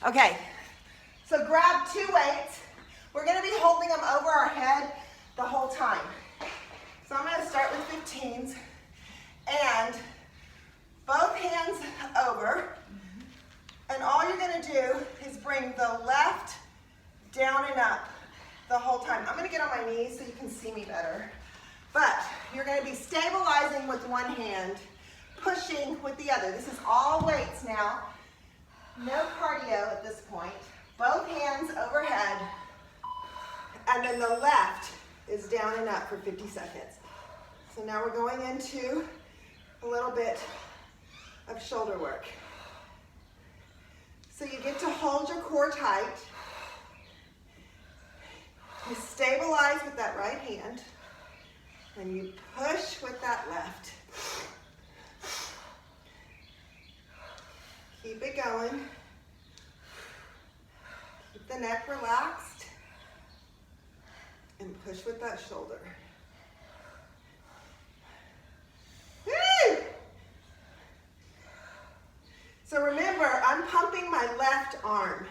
Okay, so grab 2 weights. We're gonna be holding them over our head the whole time. So I'm gonna start with 15s and both hands over. And all you're gonna do is bring the left down and up the whole time. I'm gonna get on my knees so you can see me better. But you're gonna be stabilizing with one hand, pushing with the other. This is all weights now. No cardio at this point. Both hands overhead. And then the left is down and up for 50 seconds. So now we're going into a little bit of shoulder work. So you get to hold your core tight. You stabilize with that right hand. And you push with that left. Keep it going. Keep the neck relaxed. And push with that shoulder. Woo! So remember, I'm pumping my left arm.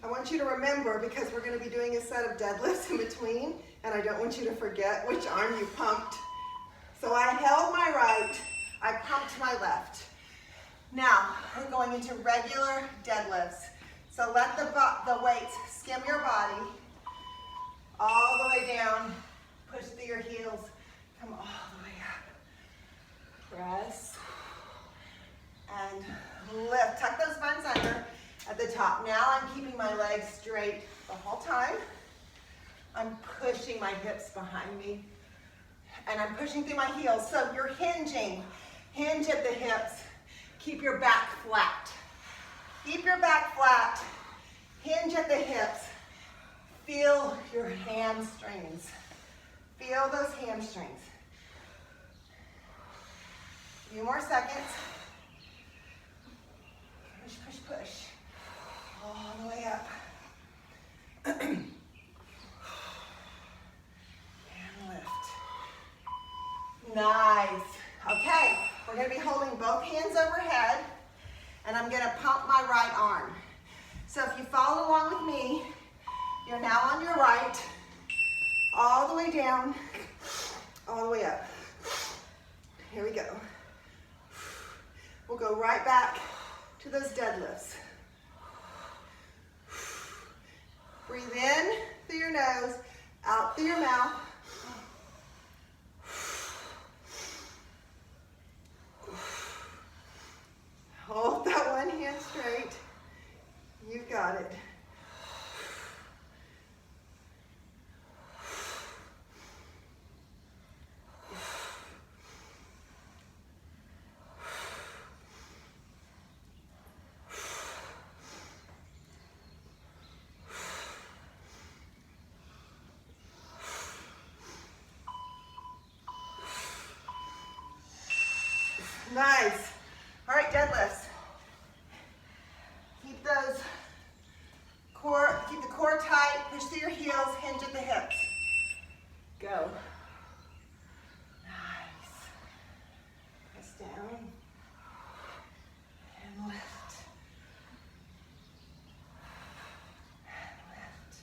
I want you to remember because we're going to be doing a set of deadlifts in between, and I don't want you to forget which arm you pumped. So I held my right, I pumped my left. Now, we're going into regular deadlifts. So let the weights skim your body all the way down. Push through your heels. Come all the way up. Press. And lift. Tuck those buns under at the top. Now I'm keeping my legs straight the whole time. I'm pushing my hips behind me. And I'm pushing through my heels. So you're hinging. Hinge at the hips. Keep your back flat. Keep your back flat. Hinge at the hips. Feel your hamstrings. Feel those hamstrings. A few more seconds. Push, push, push. All the way up. And lift. Nice. Okay, we're going to be holding both hands overhead, and I'm going to pump my right arm. So if you follow along with me, you're now on your right, all the way down, all the way up. Here we go. We'll go right back to those deadlifts. Breathe in through your nose, out through your mouth. Hold that one hand straight. You got it. Nice. All right, deadlifts. Keep the core tight, push through your heels, hinge at the hips. Go. Nice. Press down and lift. And lift.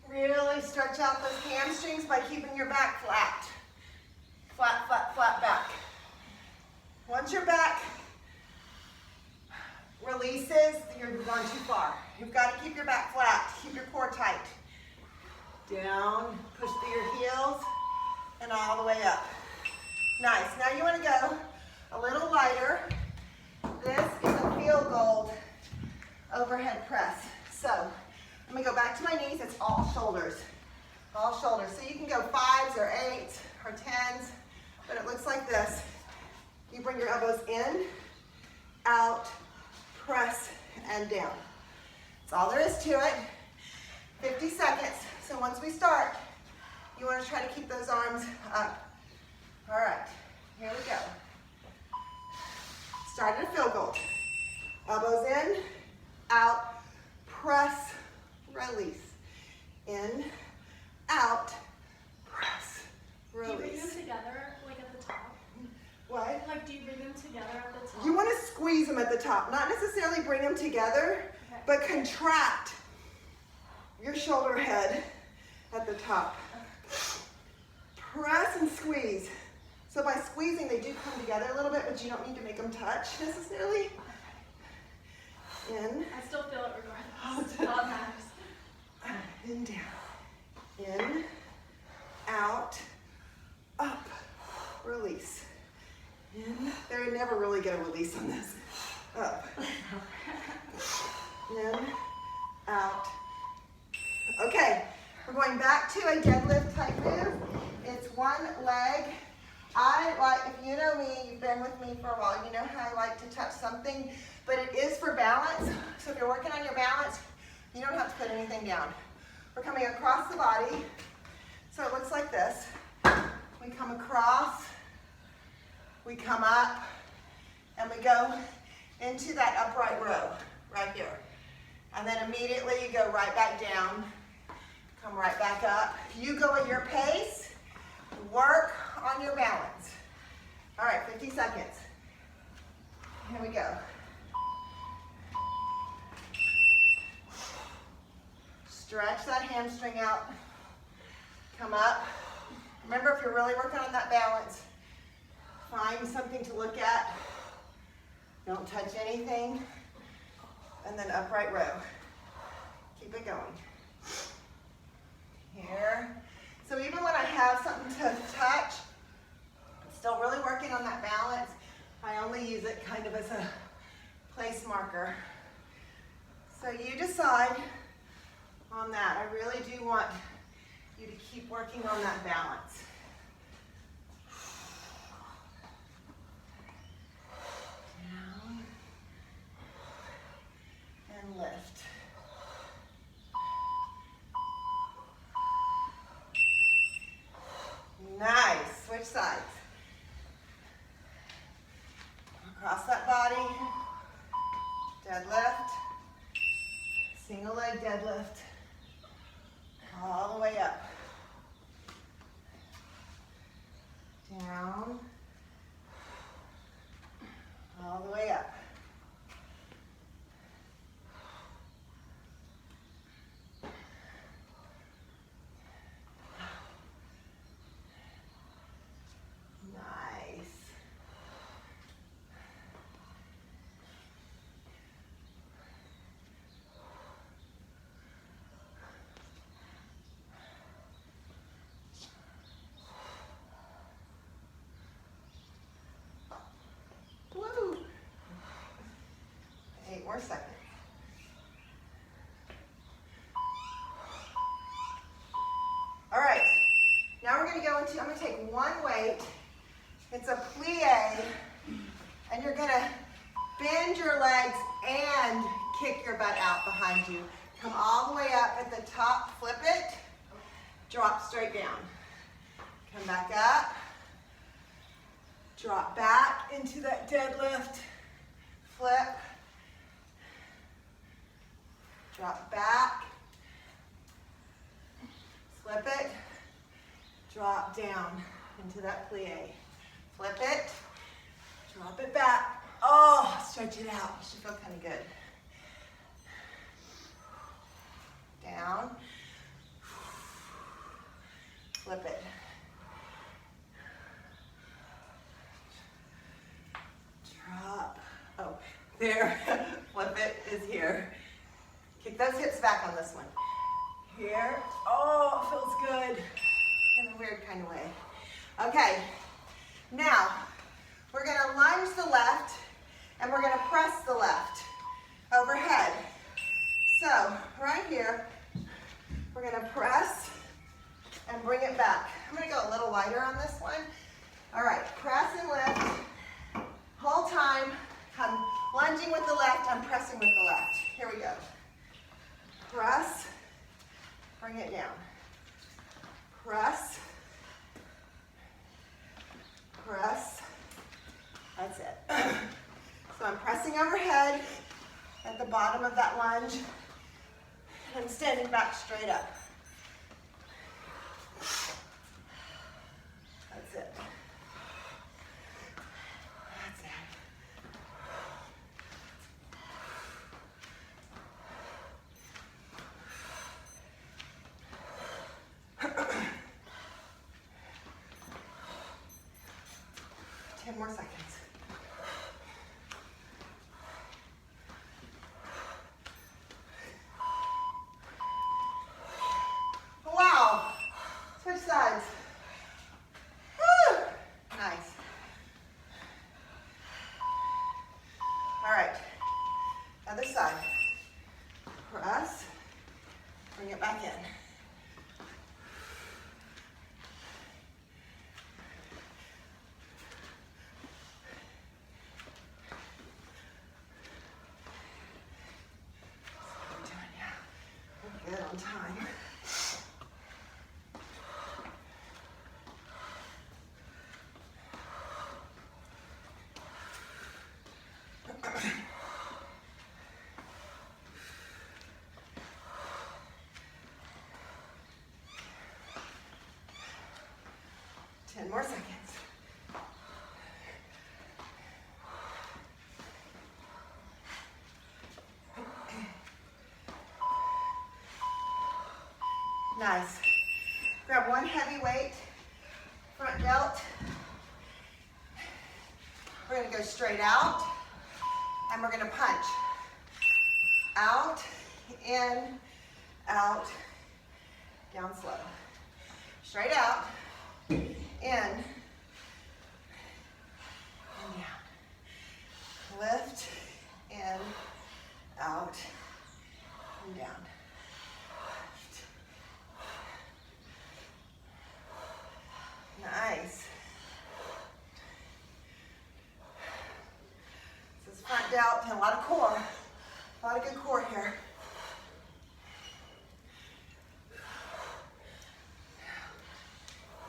Really stretch out those hamstrings by keeping your back flat. Flat, flat, flat back. Once your back releases, you've gone too far. You've got to keep your back flat. Keep your core tight. Down, push through your heels, and all the way up. Nice. Now you want to go a little lighter. This is a field goal overhead press. So I'm going to go back to my knees. It's all shoulders. All shoulders. So you can go 5s or 8s or 10s, but it looks like this. You bring your elbows in, out, press, and down. That's all there is to it. 50 seconds. So once we start, you want to try to keep those arms up. All right, here we go. Start at a field goal. Elbows in, out, press, release. In, out, press, release. Do you bring them together, like at the top? What? Like, do you bring them together at the top? You want to squeeze them at the top, not necessarily bring them together, Okay. but contract your shoulder head at the top. Press and squeeze. So by squeezing, they do come together a little bit, but you don't need to make them touch necessarily. In. I still feel it regardless. It all matters. In, down. In, out, up, release. In. They're never really going to release on this. Up. In, out. Okay, we're going back to a deadlift type move. It's one leg. I like, if you know me, you've been with me for a while, you know how I like to touch something, but it is for balance. So if you're working on your balance, you don't have to put anything down. We're coming across the body. So it looks like this. We come across, we come up, and we go into that upright row right here. And then immediately you go right back down, come right back up. You go at your pace, work on your balance. All right, 50 seconds. Here we go. Stretch that hamstring out. Come up. Remember, if you're really working on that balance, find something to look at. Don't touch anything. And then upright row. Keep it going. Here. So even when I have something to touch, I'm still really working on that balance. I only use it kind of as a place marker. So you decide on that. I really do want you to keep working on that balance. Down and lift. Nice. Switch sides. Across that body. Deadlift. Single leg deadlift. All the way up. Down. All the way up. Nice. Woo. 8 more seconds. All right. Now we're going to go into, I'm going to take one weight. It's a plie, and you're going to bend your legs and kick your butt out behind you. Come all the way up at the top, flip it, drop straight down. Come back up, drop back into that deadlift, flip, drop back, flip it, drop down into that plie. Flip it, drop it back. Oh, stretch it out. It should feel kind of good. Down. Flip it. Drop. Oh, there. Flip it is here. Kick those hips back on this one. Here. Oh, it feels good. In a weird kind of way. Okay. Now, we're going to lunge the left, and we're going to press the left overhead. So, right here, we're going to press and bring it back. I'm going to go a little lighter on this one. All right, press and lift. Whole time, I'm lunging with the left, I'm pressing with the left. Here we go. Press, bring it down. Press, press, that's it. So I'm pressing overhead, the bottom of that lunge. I'm standing back straight up. That's it. That's it. Ten more seconds. Wow. Switch sides. Woo. Nice. All right. Other side. Press. Bring it back in. Good on time. Ten more seconds. Nice. Grab one heavy weight, front delt. We're gonna go straight out, and we're gonna punch. Out, in, out, down slow. Straight out, in, and down. Lift, in, out, and down. Nice. This is front delt and a lot of core. A lot of good core here.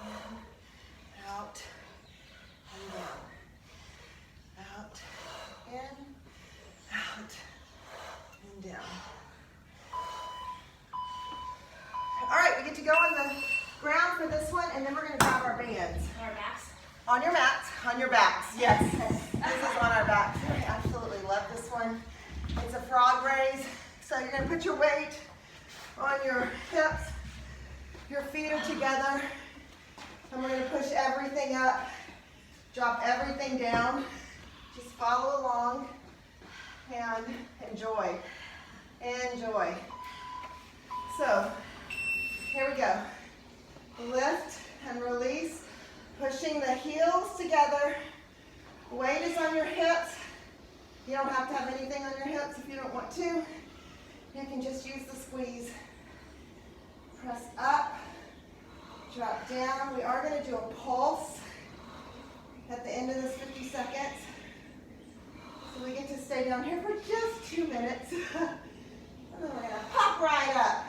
In, out, and down. Out, in, out, and down. All right, we get to go on the ground for this one, and then we're going to grab our bands. Our backs. On your mats, on your backs, yes. This is on our backs. I absolutely love this one. It's a frog raise. So you're going to put your weight on your hips. Your feet are together. And we're going to push everything up. Drop everything down. Just follow along and enjoy. Enjoy. So here we go. Lift and release, pushing the heels together. Weight is on your hips. You don't have to have anything on your hips if you don't want to. You can just use the squeeze. Press up, drop down. We are going to do a pulse at the end of this 50 seconds. So we get to stay down here for just 2 minutes. And then we're going to pop right up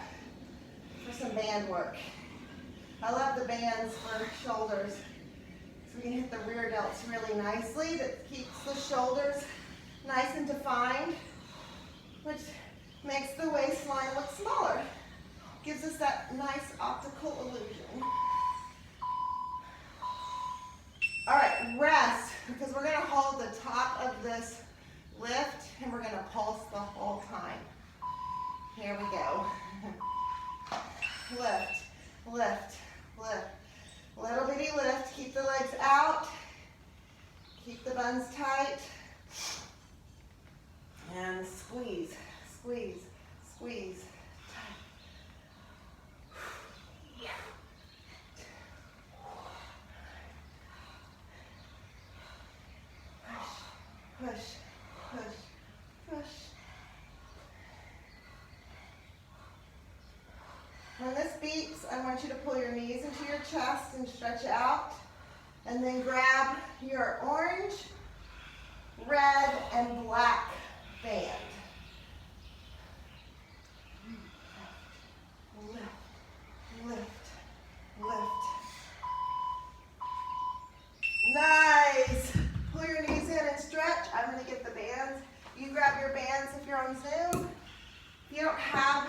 for some band work. I love the bands for shoulders. So we can hit the rear delts really nicely. That keeps the shoulders nice and defined, which makes the waistline look smaller. Gives us that nice optical illusion. All right, rest, because we're gonna hold the top of this lift and we're gonna pulse the whole time. Here we go. Lift, lift, lift. Little bitty lift, keep the legs out. Keep the buns tight. And squeeze, squeeze, squeeze. Push, push, push. When this beeps, I want you to pull your knees into your chest and stretch out. And then grab your orange, red, and black band. Lift, lift, lift. Nice. Pull your knees in and stretch. I'm going to get the bands. You grab your bands if you're on Zoom. you don't have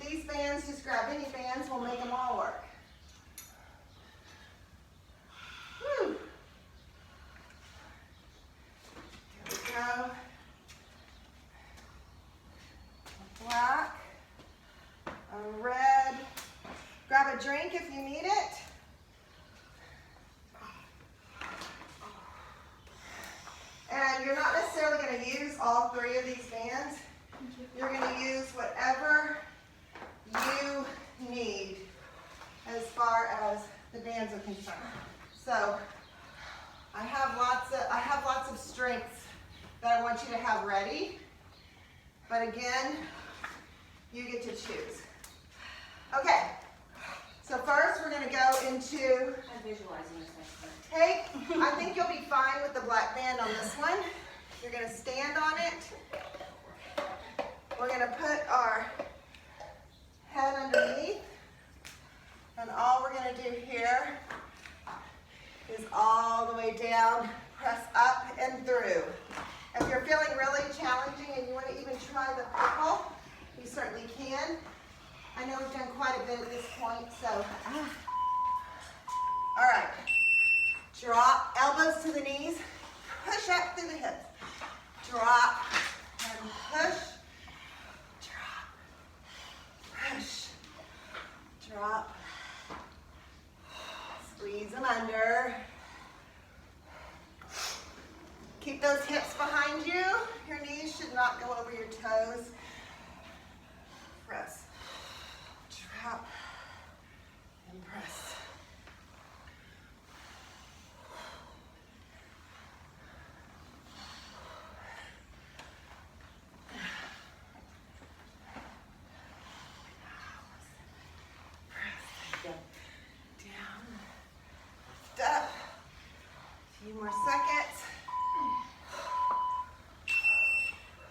these bands, just grab any bands, we'll make them all work. Woo. There we go. A black, a red. Grab a drink if you need it. And you're not necessarily going to use all three of these bands. You're going to use whatever you need as far as the bands are concerned. So I have lots of strengths that I want you to have ready. But again, you get to choose. Okay. So first we're going to go into I'm visualizing this next one. take. I think you'll be fine with the black band on this one. You're going to stand on it. We're going to put our head underneath. And all we're going to do here is all the way down, press up and through. If you're feeling really challenging and you want to even try the purple, you certainly can. I know we've done quite a bit at this point, so. All right. Drop, elbows to the knees, push up through the hips. Drop and push, drop, push, drop. Squeeze them under. Keep those hips behind you. Your knees should not go over your toes. Press. Drop and press. Press. Down. Up. A few more seconds.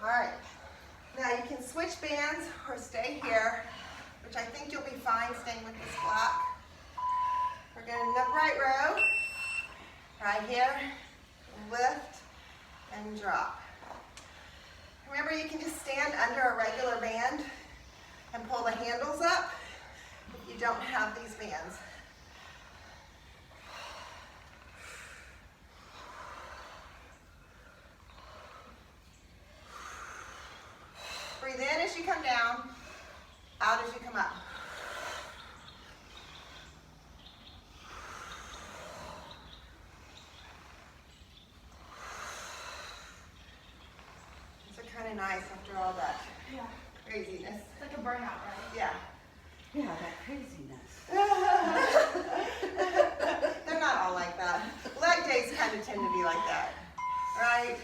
All right. Now you can switch bands or stay here, which I think you'll be fine staying with this block. We're going to an upright row. Right here. Lift and drop. Remember, you can just stand under a regular band and pull the handles up if you don't have these bands. Breathe in as you come down, out as you come up. These are kind of nice after all that craziness. It's like a burnout, right? Yeah. Yeah, that craziness. They're not all like that. Leg days kind of tend to be like that, right?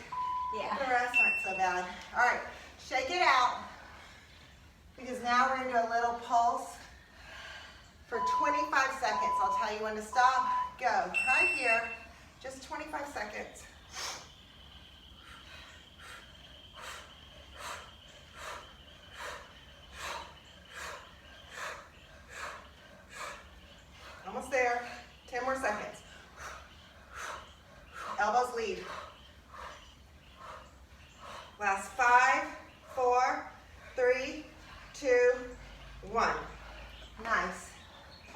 Yeah. The rest aren't so bad. All right, shake it out, because now we're going to do a little pulse for 25 seconds. I'll tell you when to stop. Go. Right here, just 25 seconds. Almost there. 10 more seconds. Elbows lead. Last 5, 4, 3, 2, 1. Nice.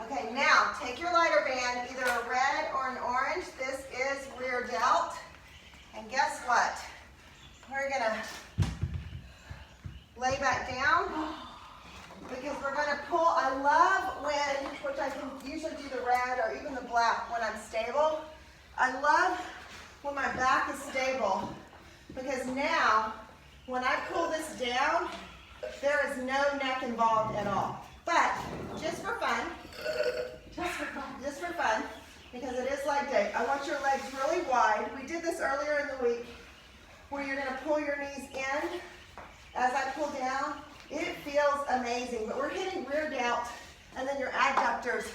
Okay, now take your lighter band, either a red or an orange. This is rear delt. And guess what? We're gonna lay back down because we're gonna pull. I love when, which I can usually do the red or even the black when I'm stable. I love when my back is stable, because now when I pull this down, there is no neck involved at all. But just for fun, because it is leg day, I want your legs really wide. We did this earlier in the week, where you're gonna pull your knees in as I pull down. It feels amazing, but we're hitting rear delt and then your adductors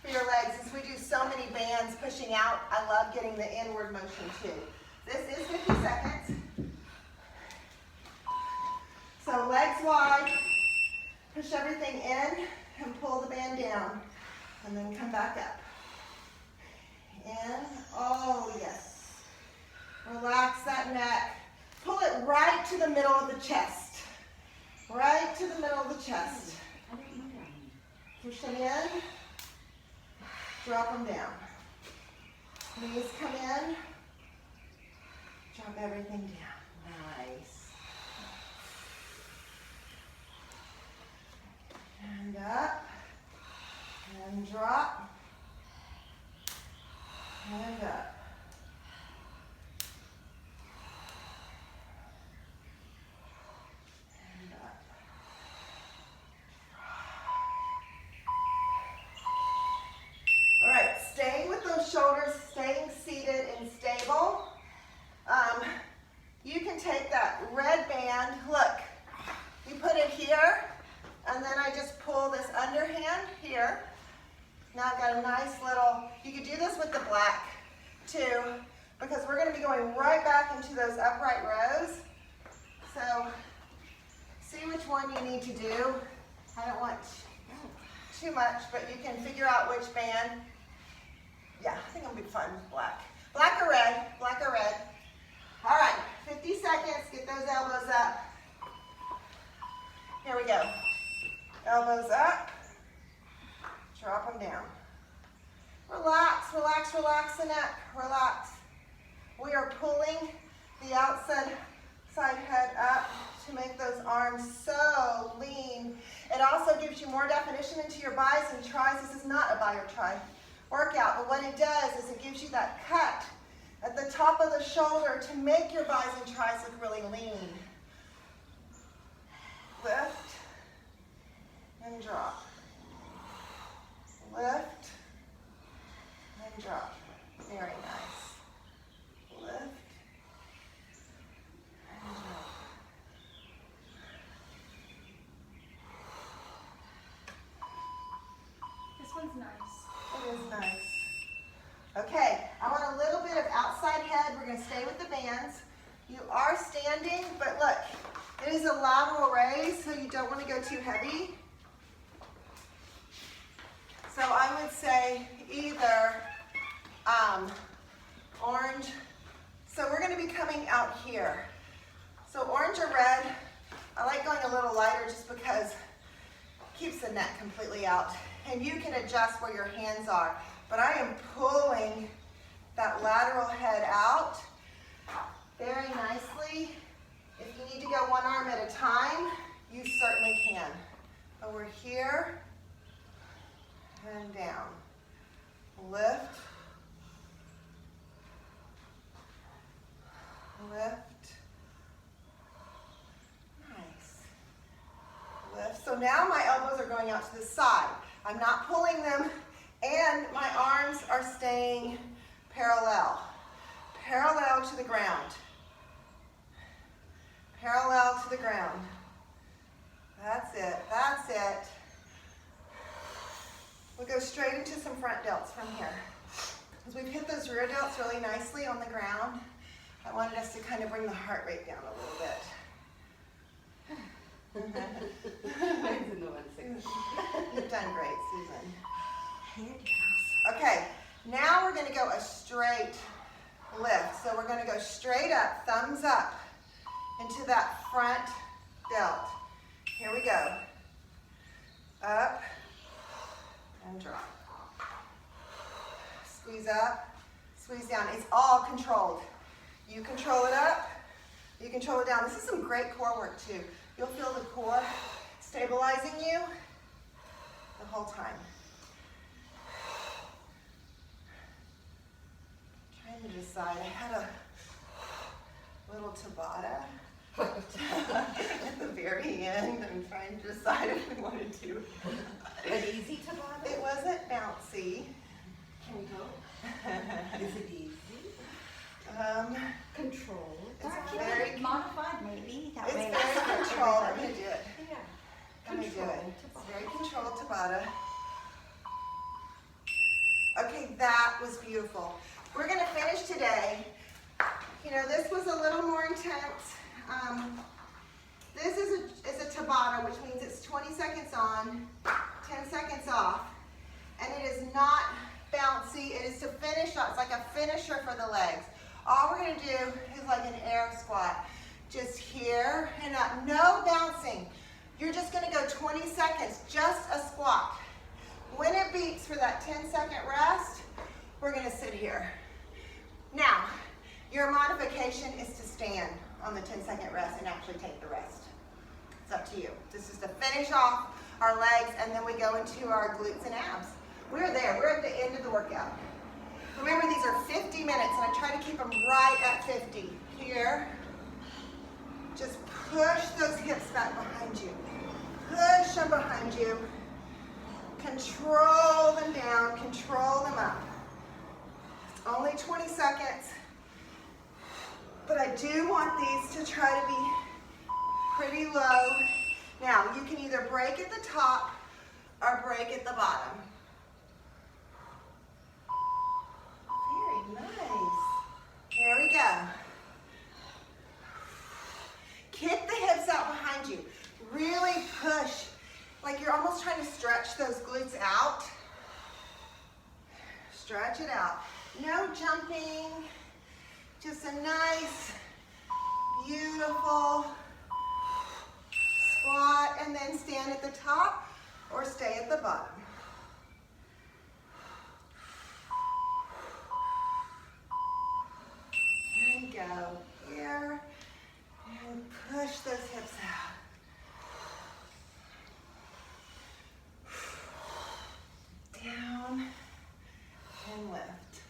for your legs. Since we do so many bands pushing out, I love getting the inward motion too. This is 50 seconds. So legs wide, push everything in and pull the band down, and then come back up. In, oh yes. Relax that neck. Pull it right to the middle of the chest. Right to the chest. I don't know that. Push them in, drop them down. Knees come in, drop everything down. Nice. And up, and drop, and up. And up. All right, staying with those shoulders, staying seated and stable. You can take that red band, look, you put it here, and then I just pull this underhand here. Now I've got a nice little, you could do this with the black too, because we're gonna be going right back into those upright rows. So see which one you need to do. I don't want too much, but you can figure out which band. Yeah, I think it'll be fun with black. Black or red, black or red. All right, 50 seconds, get those elbows up. Here we go. Elbows up, drop them down. Relax, relax, relax the neck, relax. We are pulling the outside head up to make those arms so lean. It also gives you more definition into your bis and tris. This is not a bi or tri workout, but what it does is it gives you that cut at the top of the shoulder to make your bis and tris look really lean. Lift and drop. Lift and drop. Very nice. Lift and drop. This one's nice. It is nice. Okay, I want a little bit of outside head. We're going to stay with the bands. You are standing, but look, it is a lateral raise, so you don't want to go too heavy. So I would say either orange. So we're going to be coming out here. So orange or red. I like going a little lighter just because it keeps the neck completely out. And you can adjust where your hands are. But I am pulling that lateral head out very nicely. If you need to go one arm at a time, you certainly can. Over here and down. Lift. Lift. Nice. Lift. So now my elbows are going out to the side. I'm not pulling them, and my arms are staying parallel. Parallel to the ground. Parallel to the ground. That's it. That's it. We'll go straight into some front delts from here. As we've hit those rear delts really nicely on the ground, I wanted us to kind of bring the heart rate down a little bit. Mine's in the 160. You've done great, Susan. Here it goes. Okay, now we're going to go a straight lift. So we're going to go straight up, thumbs up, into that front delt. Here we go. Up and drop. Squeeze up, squeeze down. It's all controlled. You control it up, you control it down. This is some great core work too. You'll feel the core stabilizing you the whole time. Trying to decide. I had a little Tabata at the very end. I'm trying to decide if we want to do An easy Tabata? it. Wasn't bouncy. Can we go? Is it easy? Controlled. It's Or very modified, maybe. That It's way very controlled. I'm going to do it. Yeah. I'm going to do it. It's very controlled Tabata. Okay, that was beautiful. We're going to finish today. You know, this was a little more intense. This is a Tabata, which means it's 20 seconds on, 10 seconds off. And it is not bouncy. It is to finish off. It's like a finisher for the legs. All we're going to do is like an air squat. Just here and up. No bouncing. You're just going to go 20 20 seconds, just a squat. When it beeps for that 10-second rest, we're gonna sit here. Now, your modification is to stand on the 10-second rest and actually take the rest. It's up to you. This is to finish off our legs, and then we go into our glutes and abs. We're there, we're at the end of the workout. Remember, these are 50 minutes, and I try to keep them right at 50. Here, just push those hips back behind you. Push them behind you. Control them down, control them up. It's only 20 seconds, but I do want these to try to be pretty low. Now, you can either break at the top or break at the bottom. Very nice. There we go. Kick the hips out behind you. Really push, like you're almost trying to stretch those glutes out. Stretch it out. No jumping, just a nice, beautiful squat, and then stand at the top or stay at the bottom. And go here, and push those hips out. Down and lift.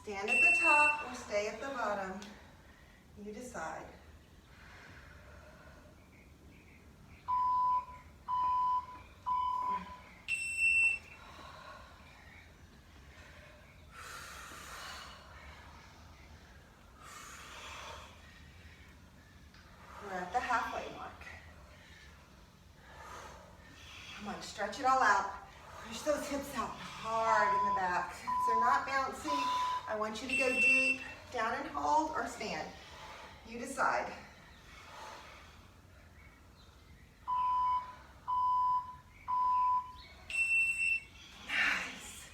Stand at the top or stay at the bottom. You decide. We're at the halfway mark. Come on, stretch it all out. Push those hips out hard in the back. So they're not bouncy. I want you to go deep, down and hold, or stand. You decide. Nice.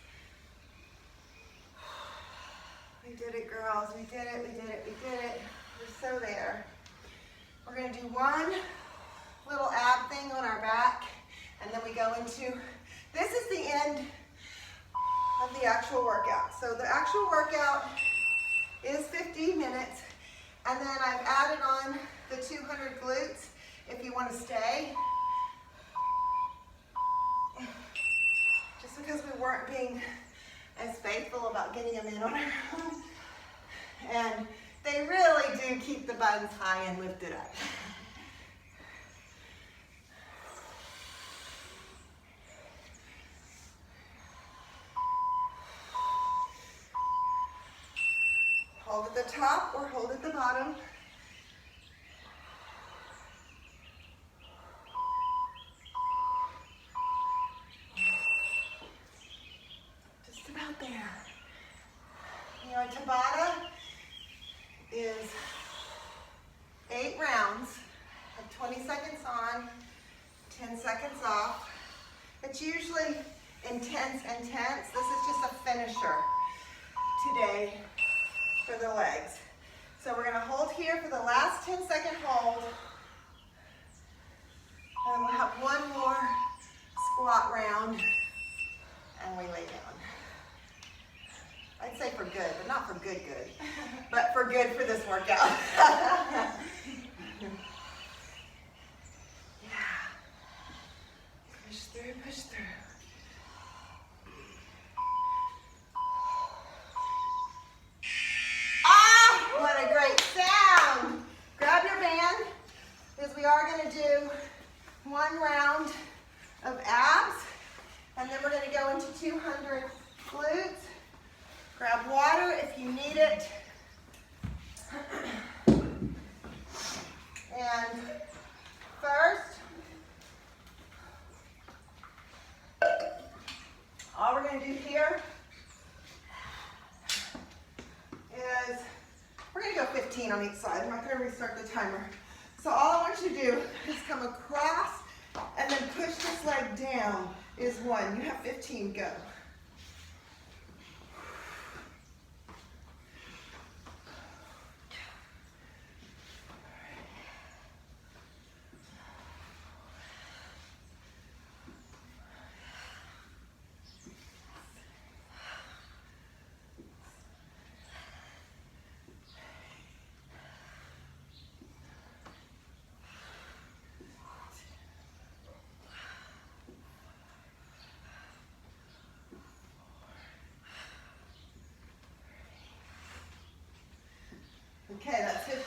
We did it, girls. We did it, we did it, we did it. We're so there. We're gonna do one little ab thing on our back, and then we go into, this is the end of the actual workout. So the actual workout is 50 minutes, and then I've added on the 200 glutes if you want to stay. Just because we weren't being as faithful about getting them in on our own. And they really do keep the buns high and lifted up. Hold at the top or hold at the bottom. Just about there. You know, Tabata is 8 rounds of 20 seconds on, 10 seconds off. It's usually intense and tense. This is just a finisher today for the legs. So we're gonna hold here for the last 10-second hold. And we'll have one more squat round, and we lay down. I'd say for good, but not for good, but for good for this workout. Yeah. Push through, push through. What a great sound. Grab your band, because we are going to do one round of abs, and then we're going to go into 200 glutes. Grab water if you need it. And first, all we're going to do here is we're going to go 15 on each side. I'm not going to restart the timer. So all I want you to do is come across and then push this leg down is 1. You have 15, go.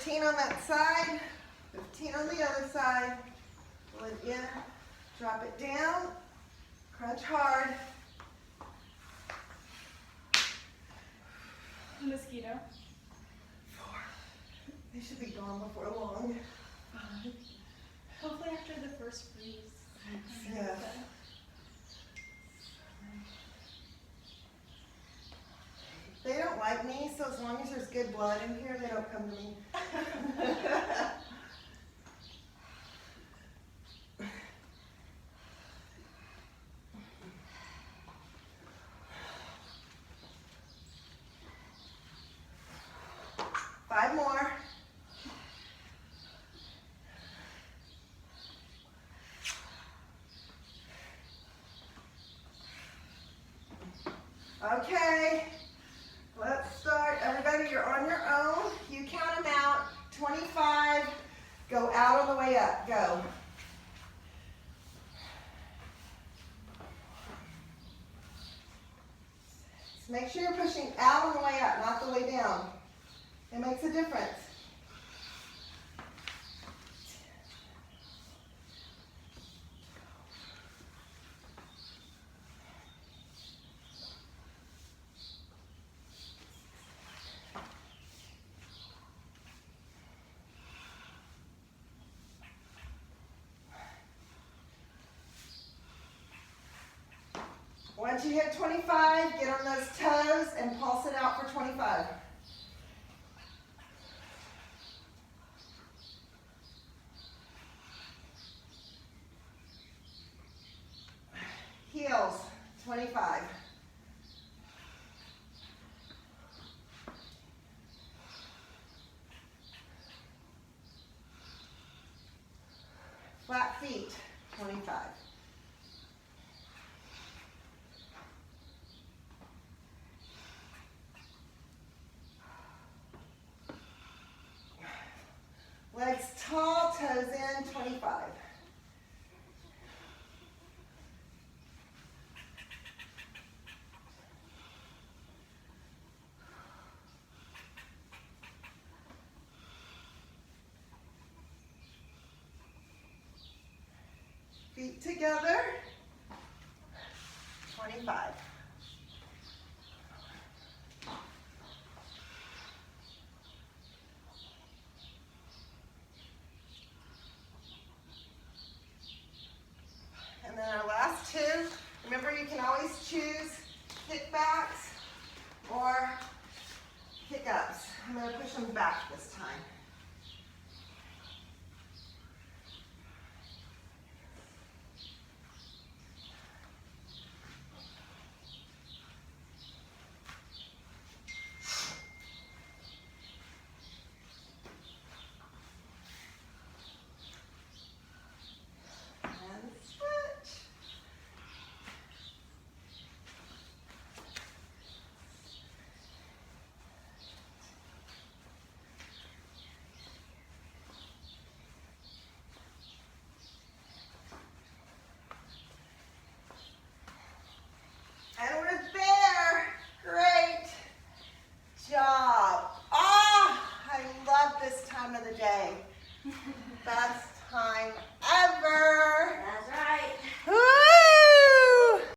15 on that side, 15 on the other side. Pull it in, drop it down, crunch hard. Mosquito. 4. They should be gone before long. 5. Hopefully after the first freeze. Yeah. They don't like me, so as long as there's good blood in here, they don't come to me. 5 more. Okay, let's start. Everybody, you're on your own. You count them out. 25. Go out on the way up. Go. So make sure you're pushing out on the way up, not the way down. It makes a difference. Once you hit 25, get on those toes and pulse it out for 25. Heels, 25. Flat feet, 25. Legs tall, toes in, 25. Feet together, 25. And then our last 2, remember you can always choose kickbacks or kick-ups. I'm going to push them back this time. And switch. And we're there. Great job. Ah, I love this time of the day. Best time ever.